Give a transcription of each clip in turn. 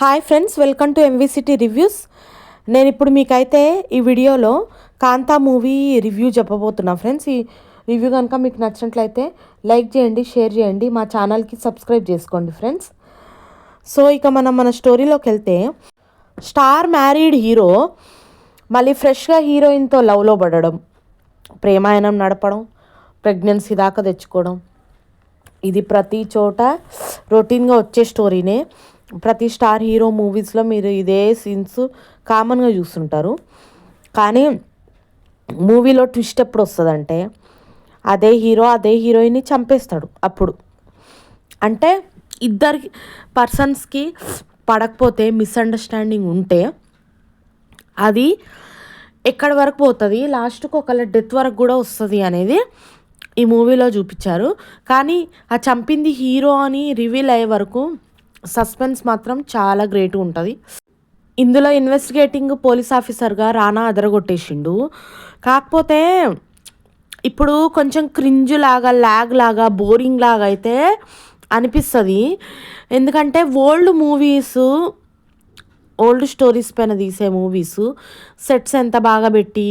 Hi friends, welcome to MV City reviews. నేను ఇప్పుడు మీకైతే ఈ వీడియోలో కాంతా మూవీ రివ్యూ చెప్పబోతున్నా ఫ్రెండ్స్. ఈ రివ్యూ కనుక మీకు నచ్చినట్లయితే లైక్ చేయండి, షేర్ చేయండి, మా ఛానల్కి సబ్స్క్రైబ్ చేసుకోండి ఫ్రెండ్స్. సో ఇక మన స్టోరీలోకి వెళ్తే, స్టార్ మ్యారీడ్ హీరో మళ్ళీ ఫ్రెష్గా హీరోయిన్తో లవ్లో పడడం, ప్రేమాయణం నడపడం, ప్రెగ్నెన్సీ దాకా తెచ్చుకోవడం, ఇది ప్రతి చోట రొటీన్గా వచ్చే స్టోరీనే. ప్రతి స్టార్ హీరో మూవీస్లో మీరు ఇదే సీన్స్ కామన్గా చూస్తుంటారు. కానీ మూవీలో ట్విస్ట్ ఎప్పుడు వస్తుందంటే, అదే హీరో అదే హీరోయిన్ని చంపేస్తాడు. అప్పుడు అంటే ఇద్దరికి పర్సన్స్కి పడకపోతే, మిస్అండర్స్టాండింగ్ ఉంటే అది ఎక్కడి వరకు పోతుంది, లాస్ట్కి ఒకళ్ళ డెత్ వరకు కూడా వస్తుంది అనేది ఈ మూవీలో చూపించారు. కానీ ఆ చంపింది హీరో అని రివీల్ అయ్యే వరకు సస్పెన్స్ మాత్రం చాలా గ్రేట్ ఉంటుంది. ఇందులో ఇన్వెస్టిగేటింగ్ పోలీస్ ఆఫీసర్గా రానా అదరగొట్టేసిండు. కాకపోతే ఇప్పుడు కొంచెం క్రింజ్ లాగా, ల్యాగ్ లాగా, బోరింగ్ లాగా అయితే అనిపిస్తుంది. ఎందుకంటే ఓల్డ్ స్టోరీస్ పైన తీసే మూవీస్ సెట్స్ ఎంత బాగా పెట్టి,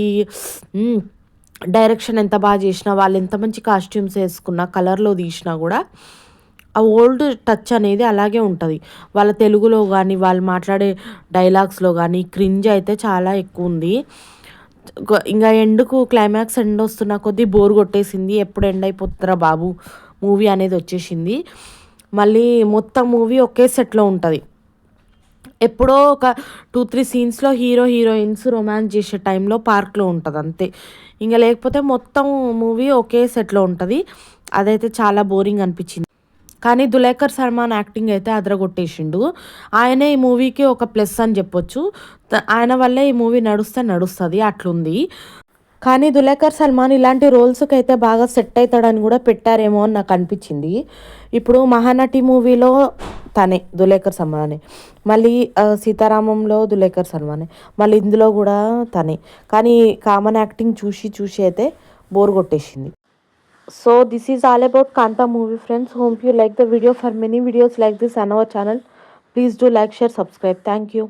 డైరెక్షన్ ఎంత బాగా చేసినా, వాళ్ళు ఎంత మంచి కాస్ట్యూమ్స్ వేసుకున్నా, కలర్లో తీసినా కూడా ఆ ఓల్డ్ టచ్ అనేది అలాగే ఉంటుంది. వాళ్ళ తెలుగులో కానీ, వాళ్ళు మాట్లాడే డైలాగ్స్లో కానీ క్రింజ్ అయితే చాలా ఎక్కువ ఉంది. ఇంకా ఎండ్కు క్లైమాక్స్ ఎండ్ వస్తున్న కొద్దీ బోర్ కొట్టేసింది. ఎప్పుడు ఎండ్ అయిపోతుందిరా బాబు మూవీ అనేది వచ్చేసింది. మళ్ళీ మొత్తం మూవీ ఒకే సెట్లో ఉంటుంది. ఎప్పుడో ఒక 2-3 సీన్స్లో హీరో హీరోయిన్స్ రొమాన్స్ చేసే టైంలో పార్క్లో ఉంటుంది అంతే. ఇంకా లేకపోతే మొత్తం మూవీ ఒకే సెట్లో ఉంటుంది. అదైతే చాలా బోరింగ్ అనిపించింది. కానీ దులేకర్ సల్మాన్ యాక్టింగ్ అయితే అదరగొట్టేసిండు. ఆయనే ఈ మూవీకి ఒక ప్లస్ అని చెప్పొచ్చు. ఆయన వల్లే ఈ మూవీ నడుస్తుంది అట్లుంది. కానీ దులేకర్ సల్మాన్ ఇలాంటి రోల్స్కి అయితే బాగా సెట్ అవుతాడని కూడా పెట్టారేమో అని నాకు అనిపించింది. ఇప్పుడు మహానటి మూవీలో తనే దులేకర్ సల్మానే, మళ్ళీ సీతారామంలో దులేకర్ సల్మానే, మళ్ళీ ఇందులో కూడా తనే. కానీ కామన్ యాక్టింగ్ చూసి అయితే బోర్ కొట్టేసింది. So this is all about Kanta movie friends. Hope you like the video. For many videos like this on our channel, please do like, share, subscribe. Thank you.